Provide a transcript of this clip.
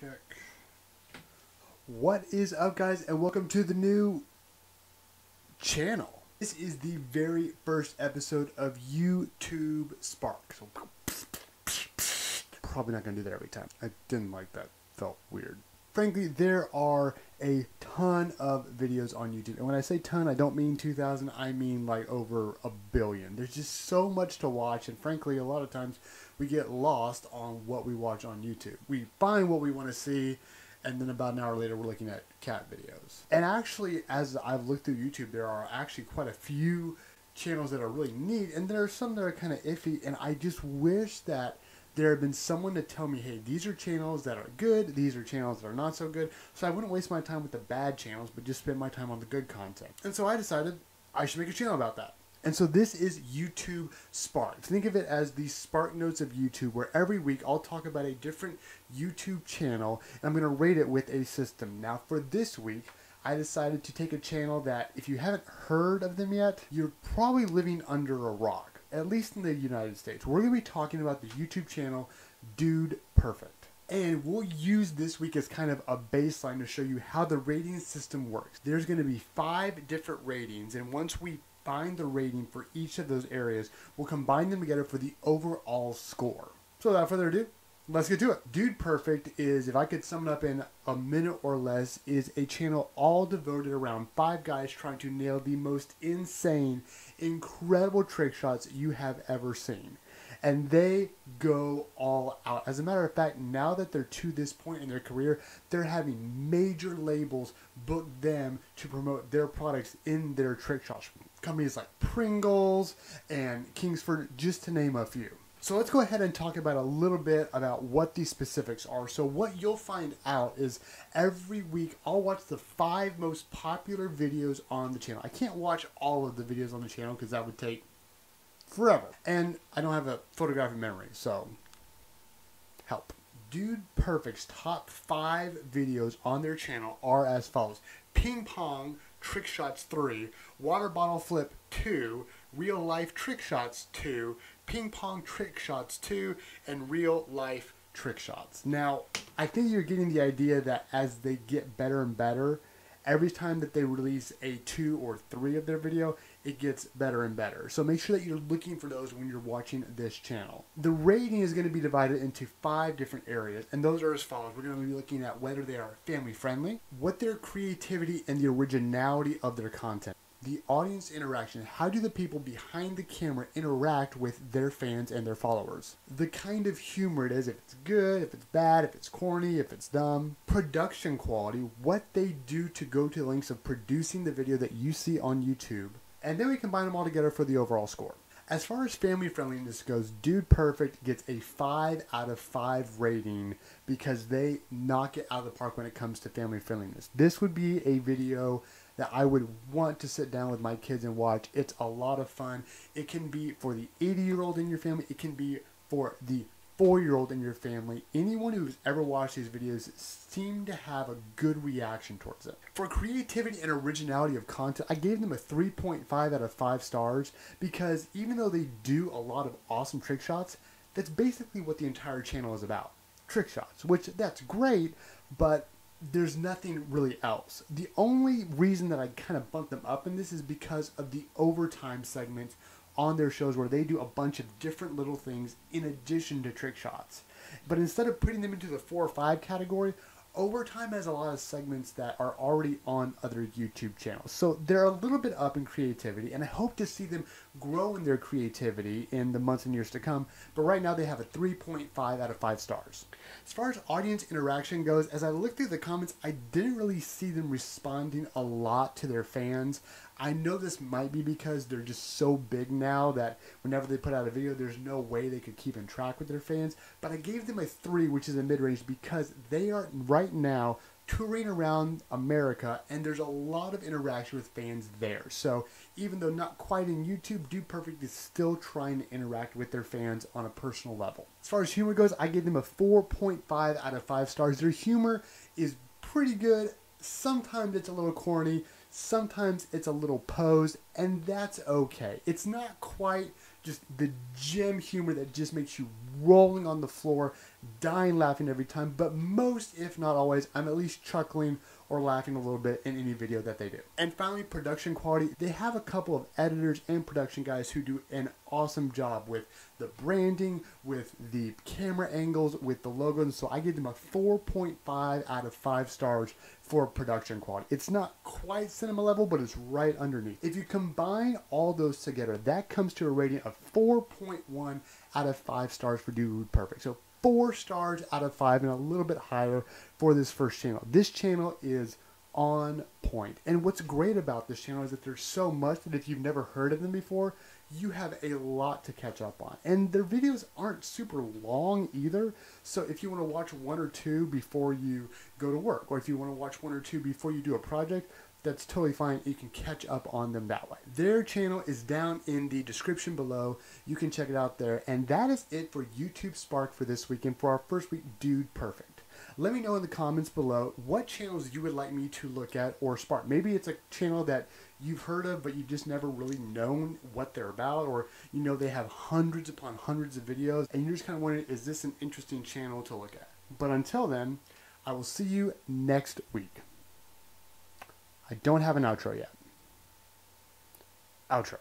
Check. What is up, guys, and welcome to the new channel. This is the very first episode of YouTube Spark. So probably not gonna do that every time. I didn't like that. Felt weird. Frankly, there are a ton of videos on YouTube. And when I say ton, I don't mean 2,000. I mean like over a billion. There's just so much to watch. And frankly, a lot of times we get lost on what we watch on YouTube. We find what we want to see, and then about an hour later, we're looking at cat videos. And actually, as I've looked through YouTube, there are actually quite a few channels that are really neat. And there are some that are kind of iffy. And I just wish that there had been someone to tell me, hey, these are channels that are good, these are channels that are not so good, so I wouldn't waste my time with the bad channels, but just spend my time on the good content. And so I decided I should make a channel about that. And so this is YouTube Spark. Think of it as the Spark Notes of YouTube, where every week I'll talk about a different YouTube channel, and I'm going to rate it with a system. Now for this week, I decided to take a channel that, if you haven't heard of them yet, you're probably living under a rock. At least in the United States. We're going to be talking about the YouTube channel Dude Perfect. And we'll use this week as kind of a baseline to show you how the rating system works. There's going to be 5 different ratings, and once we find the rating for each of those areas, we'll combine them together for the overall score. So without further ado, let's get to it. Dude Perfect is, if I could sum it up in a minute or less, is a channel all devoted around 5 guys trying to nail the most insane, incredible trick shots you have ever seen. And they go all out. As a matter of fact, now that they're to this point in their career, they're having major labels book them to promote their products in their trick shots. Companies like Pringles and Kingsford, just to name a few. So let's go ahead and talk about a little bit about what these specifics are. So what you'll find out is every week I'll watch the 5 most popular videos on the channel. I can't watch all of the videos on the channel because that would take forever. And I don't have a photographic memory, so help. Dude Perfect's top 5 videos on their channel are as follows. Ping Pong Trick Shots 3, Water Bottle Flip 2, Real Life Trick Shots 2, Ping Pong Trick Shots 2, and Real Life Trick Shots. Now, I think you're getting the idea that as they get better and better, every time that they release a 2 or 3 of their video, it gets better and better. So make sure that you're looking for those when you're watching this channel. The rating is going to be divided into 5 different areas, and those are as follows. We're going to be looking at whether they are family friendly, what their creativity and the originality of their content, the audience interaction, how do the people behind the camera interact with their fans and their followers, the kind of humor it is, if it's good, if it's bad, if it's corny, if it's dumb, production quality, what they do to go to the lengths of producing the video that you see on YouTube, and then we combine them all together for the overall score. As far as family friendliness goes, Dude Perfect gets a 5 out of 5 rating because they knock it out of the park when it comes to family friendliness. This would be a video that I would want to sit down with my kids and watch. It's a lot of fun. It can be for the 80-year-old in your family. It can be for the 4-year-old in your family. Anyone who's ever watched these videos seem to have a good reaction towards it. For creativity and originality of content, I gave them a 3.5 out of 5 stars because even though they do a lot of awesome trick shots, that's basically what the entire channel is about. Trick shots, which that's great, but there's nothing really else. The only reason that I kind of bumped them up in this is because of the overtime segment on their shows where they do a bunch of different little things in addition to trick shots. But instead of putting them into the 4 or 5 category, Overtime has a lot of segments that are already on other YouTube channels. So they're a little bit up in creativity, and I hope to see them grow in their creativity in the months and years to come. But right now they have a 3.5 out of 5 stars. As far as audience interaction goes, as I looked through the comments, I didn't really see them responding a lot to their fans. I know this might be because they're just so big now that whenever they put out a video, there's no way they could keep in track with their fans. But I gave them a 3, which is a mid-range, because they are right now touring around America, and there's a lot of interaction with fans there. So even though not quite in YouTube, Dude Perfect is still trying to interact with their fans on a personal level. As far as humor goes, I gave them a 4.5 out of 5 stars. Their humor is pretty good. Sometimes it's a little corny. Sometimes it's a little posed, and that's okay. It's not quite just the gem humor that just makes you rolling on the floor, dying laughing every time. But most, if not always, I'm at least chuckling or laughing a little bit in any video that they do. And finally, production quality. They have a couple of editors and production guys who do an awesome job with the branding, with the camera angles, with the logos. So I give them a 4.5 out of 5 stars for production quality. It's not quite cinema level, but it's right underneath. If you combine all those together, that comes to a rating of 4.1 out of 5 stars for Dude Perfect. So 4 stars out of 5 and a little bit higher for this first channel. This channel is on point. And what's great about this channel is that there's so much that if you've never heard of them before, you have a lot to catch up on. And their videos aren't super long either. So if you want to watch 1 or 2 before you go to work, or if you want to watch 1 or 2 before you do a project, that's totally fine. You can catch up on them that way. Their channel is down in the description below. You can check it out there. And that is it for YouTube Spark for this weekend, for our first week, Dude Perfect. Let me know in the comments below what channels you would like me to look at or spark. Maybe it's a channel that you've heard of, but you've just never really known what they're about, or you know they have hundreds upon hundreds of videos, and you're just kind of wondering, is this an interesting channel to look at? But until then, I will see you next week. I don't have an outro yet. Outro.